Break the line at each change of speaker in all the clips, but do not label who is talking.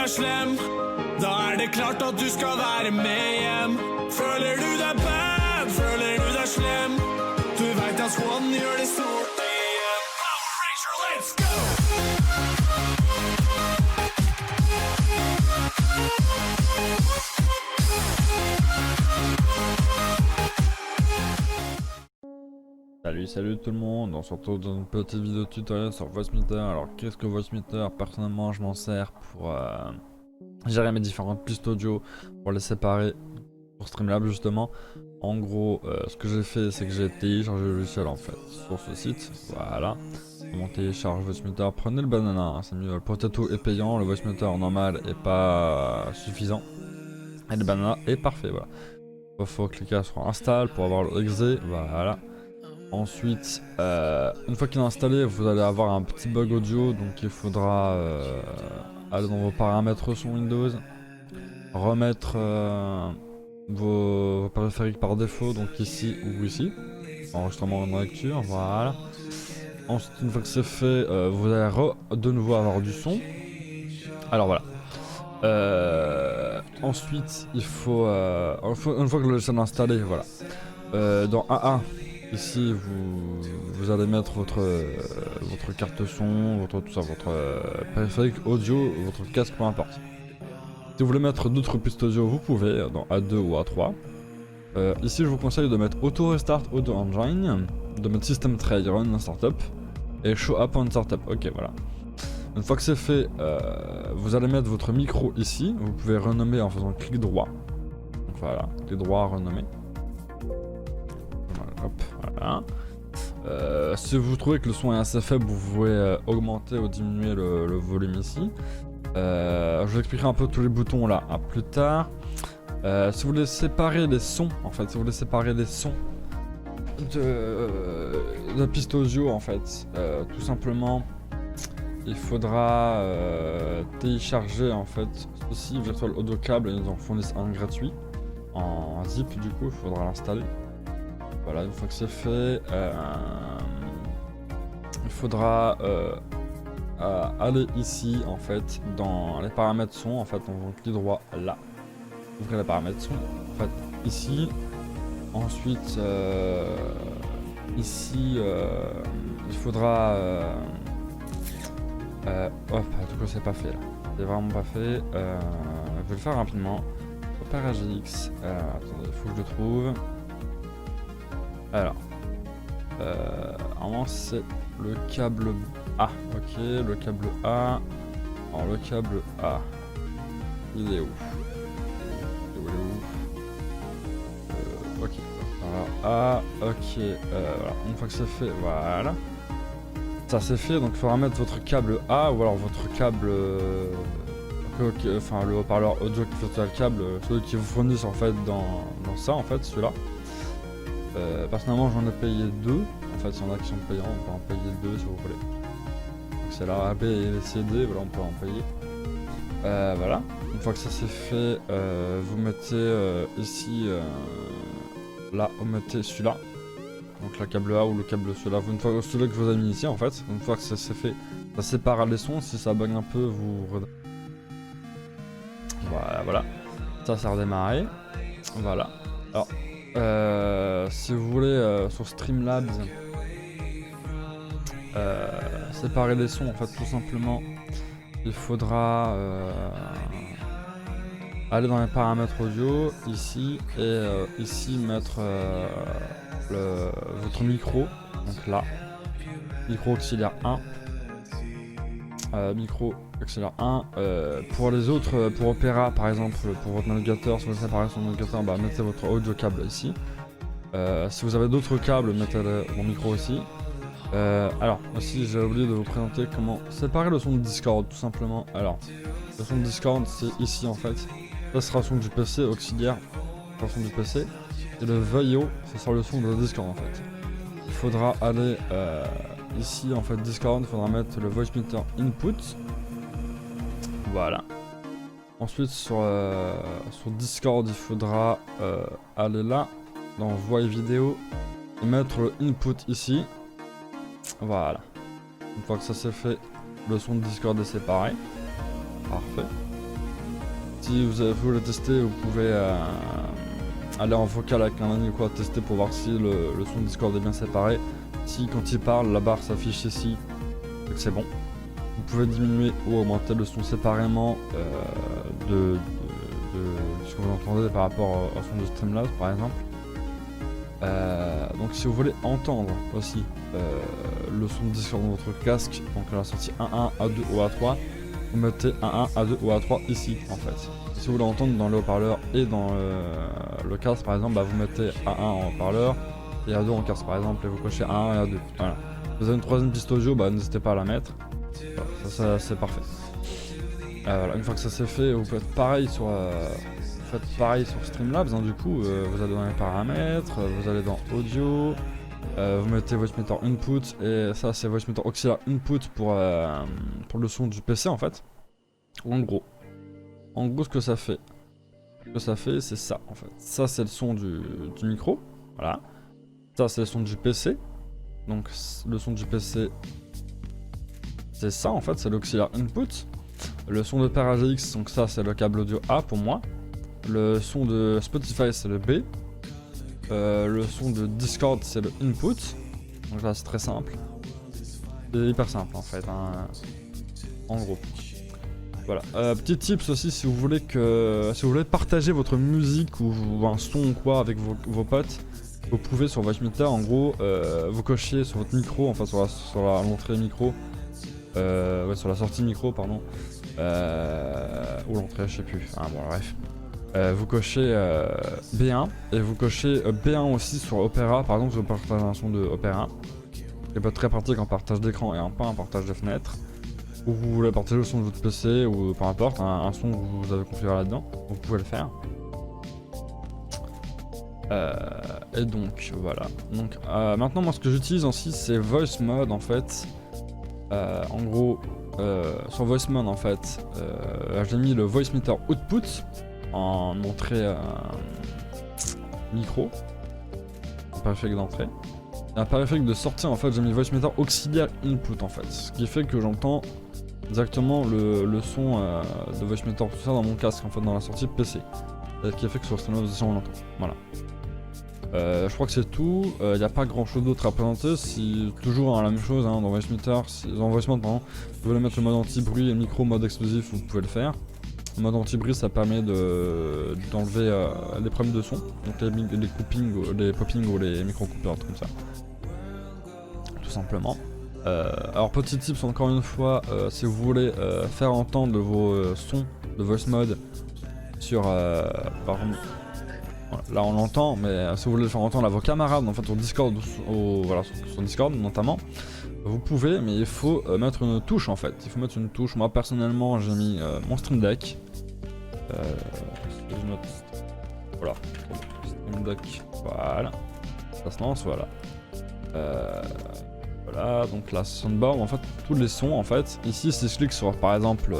deg slem, da det klart at du skal være med hjem. Føler du deg bad, føler du deg slem, du vet at squaden gjør det stort igjen. Power Ranger, let's go!
Salut tout le monde, on se retrouve dans une petite vidéo tutoriel sur Voicemeeter. Alors qu'est-ce que Voicemeeter? Personnellement je m'en sers pour gérer mes différentes pistes audio, pour les séparer pour Streamlabs justement. En gros ce que j'ai fait c'est que j'ai téléchargé le logiciel en fait sur ce site, voilà. On télécharge Voicemeeter, prenez le banana, hein, c'est mieux, le Potato est payant, le Voicemeter normal est pas suffisant. Et le banana est parfait, voilà. Faut cliquer sur install pour avoir le exe, voilà. Ensuite, une fois qu'il est installé, vous allez avoir un petit bug audio, donc il faudra aller dans vos paramètres son Windows, remettre vos périphériques par défaut, donc ici ou ici, enregistrement en lecture, voilà. Ensuite, une fois que c'est fait, vous allez de nouveau avoir du son. Alors voilà. Ensuite, il faut, une fois que le logiciel est installé, voilà. Dans AA. Ici vous allez mettre votre carte son, votre périphérique audio, votre casque, peu importe. Si vous voulez mettre d'autres pistes audio, vous pouvez dans A2 ou A3. Ici je vous conseille de mettre Auto Restart Auto Engine, de mettre System Tray Run Startup et Show Up on Startup. Ok, voilà. Une fois que c'est fait, vous allez mettre votre micro ici. Vous pouvez renommer en faisant clic droit. Donc voilà, clic droit, renommer. Hop, voilà. Si vous trouvez que le son est assez faible, vous pouvez augmenter ou diminuer le volume ici. Je vous expliquerai un peu tous les boutons là plus tard. Si vous voulez séparer les sons, en fait, si vous voulez séparer les sons de la piste audio, en fait, tout simplement, il faudra télécharger en fait ceci, Virtual Audio Cable, ils en fournissent un gratuit en zip, du coup, il faudra l'installer. Voilà, une fois que c'est fait, il faudra aller ici en fait dans les paramètres son, en fait on clique droit là, ouvrez les paramètres son, en fait ici, ensuite ici il faudra du coup c'est pas fait là, c'est vraiment pas fait, je vais le faire rapidement. Opera GX, attendez, il faut que je le trouve. Alors, normalement c'est le câble A, ok, le câble A. Alors le câble A, il est où? Ok, alors A, ok, voilà, une fois que c'est fait, voilà. Ça c'est fait, donc il faudra mettre votre câble A ou alors votre câble, enfin le haut-parleur audio qui fait le câble, celui qui vous fournissent en fait dans ça en fait, celui-là. Personnellement j'en ai payé 2, en fait il y en a qui sont payants, on peut en payer 2 si vous voulez. Donc c'est la AB et les CD, voilà on peut en payer. Voilà, une fois que ça c'est fait, vous mettez ici, là vous mettez celui-là. Donc le câble A ou le câble celui-là, une fois celui-là que vous avez mis ici en fait, une fois que ça c'est fait, ça sépare les sons, si ça bug un peu vous... Voilà, ça a redémarré, voilà. Alors, si vous voulez sur Streamlabs séparer les sons en fait tout simplement, il faudra aller dans les paramètres audio ici et ici mettre votre micro, donc là, micro auxiliaire 1, micro auxiliaire 1, pour les autres, pour Opera par exemple, pour votre navigateur, si vous voulez séparer son navigateur, bah, mettez votre audio câble ici. Si vous avez d'autres câbles, mettez mon micro ici. Alors aussi j'ai oublié de vous présenter comment séparer le son de Discord tout simplement. Alors le son de Discord c'est ici en fait, ça sera le son du PC auxiliaire, le son du PC, et le VIO ce sera le son de Discord en fait. Il faudra aller ici en fait Discord, il faudra mettre le Voicemeeter Input, voilà. Ensuite sur Discord il faudra aller là dans voix et vidéo et mettre le input ici. Voilà. Une fois que ça c'est fait, le son de Discord est séparé. Parfait. si vous voulez tester, vous pouvez aller en vocal avec un ami ou quoi, tester pour voir si le son Discord est bien séparé. Si quand il parle, la barre s'affiche ici, c'est bon. Vous pouvez diminuer ou augmenter le son séparément de ce que vous entendez par rapport au son de Streamlabs par exemple. Donc si vous voulez entendre aussi le son de Discord dans votre casque, donc à la sortie A1, A2 ou A3, vous mettez A1, A2 ou A3 ici en fait. Si vous voulez entendre dans le haut-parleur et dans le casque par exemple, bah, vous mettez A1 en haut-parleur et A2 en casque par exemple et vous cochez A1 et A2. Voilà. Vous avez une troisième piste audio, bah, n'hésitez pas à la mettre. Voilà, ça c'est parfait. Voilà, une fois que ça c'est fait, vous faites pareil sur Streamlabs, hein, du coup, vous allez dans les paramètres, vous allez dans audio, vous mettez voice meter input, et ça c'est voice meter auxiliaire input pour le son du PC en fait. En gros ce que ça fait, c'est ça en fait. Ça c'est le son du micro, voilà. Ça c'est le son du PC, donc le son du PC c'est ça en fait, c'est l'auxiliaire input. Le son de Père AGX, donc ça c'est le câble audio A pour moi. Le son de Spotify c'est le B. Le son de Discord c'est le input. Donc là c'est très simple. C'est hyper simple en fait, hein, en gros. Voilà. Petit tips aussi si vous voulez partager votre musique ou un son ou quoi avec vos potes, vous pouvez sur votre meter en gros vous cochez sur votre micro, enfin sur l'entrée micro, ouais, sur la sortie micro pardon, ou l'entrée je sais plus, bon bref. Vous cochez B1 et vous cochez B1 aussi sur Opera, par exemple si vous partagez un son de Opera. C'est pas très pratique en partage d'écran et pas en partage de fenêtre. Ou vous voulez partager le son de votre PC ou peu importe, un son que vous avez configuré là-dedans, vous pouvez le faire. Et donc voilà. Donc maintenant moi ce que j'utilise aussi c'est Voice Mode en fait. En gros sur Voice Mode en fait j'ai mis le Voice Meter Output en entrée micro, un périphérique d'entrée. Et un périphérique de sortie en fait j'ai mis Voice Meter Auxiliaire Input en fait. Ce qui fait que j'entends exactement le son de Voice Meter tout ça dans mon casque en fait dans la sortie PC. Ce qui fait que sur Streamlabs aussi on l'entend. Voilà. Je crois que c'est tout, il n'y a pas grand chose d'autre à présenter, si toujours la même chose hein, dans Voice Meter, dans Voice Mode pardon, vous voulez mettre le mode anti-bruit et le micro mode explosif, vous pouvez le faire. Le mode anti-bruit ça permet d'enlever les problèmes de son, donc les popping ou les micro-coupeurs comme ça. Tout simplement. Alors petit tips encore une fois, si vous voulez faire entendre vos sons de Voice Mode sur par exemple, là on l'entend, mais si vous voulez le faire entendre à vos camarades en fait sur Discord, voilà, sur Discord notamment, vous pouvez, mais il faut mettre une touche en fait. Il faut mettre une touche. Moi personnellement j'ai mis mon Stream Deck. Je note, voilà, Stream Deck, voilà, ça se lance, voilà. Voilà, donc la soundboard, en fait, tous les sons en fait. Ici si je clique sur par exemple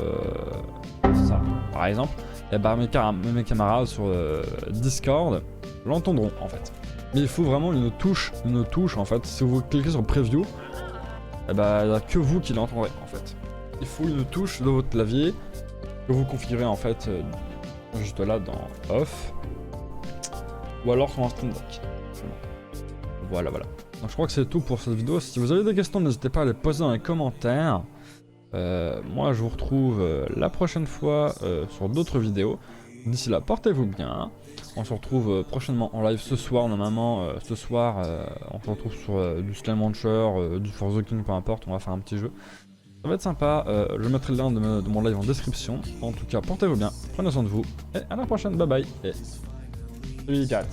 ça, par exemple. Et bah mes camarades sur Discord l'entendront en fait. Mais il faut vraiment une touche en fait. Si vous cliquez sur Preview, et bah il n'y a que vous qui l'entendrez en fait. Il faut une touche de votre clavier que vous configurez en fait juste là dans Off. Ou alors sur un Stream Deck. Voilà. Donc je crois que c'est tout pour cette vidéo. Si vous avez des questions, n'hésitez pas à les poser dans les commentaires. Moi je vous retrouve la prochaine fois sur d'autres vidéos. D'ici là, portez-vous bien. On se retrouve prochainement en live ce soir. Normalement, ce soir, on se retrouve sur du Slime Launcher, du For The King, peu importe. On va faire un petit jeu. Ça va être sympa. Je mettrai le lien de mon live en description. En tout cas, portez-vous bien. Prenez soin de vous. Et à la prochaine. Bye bye. Et salut les cats.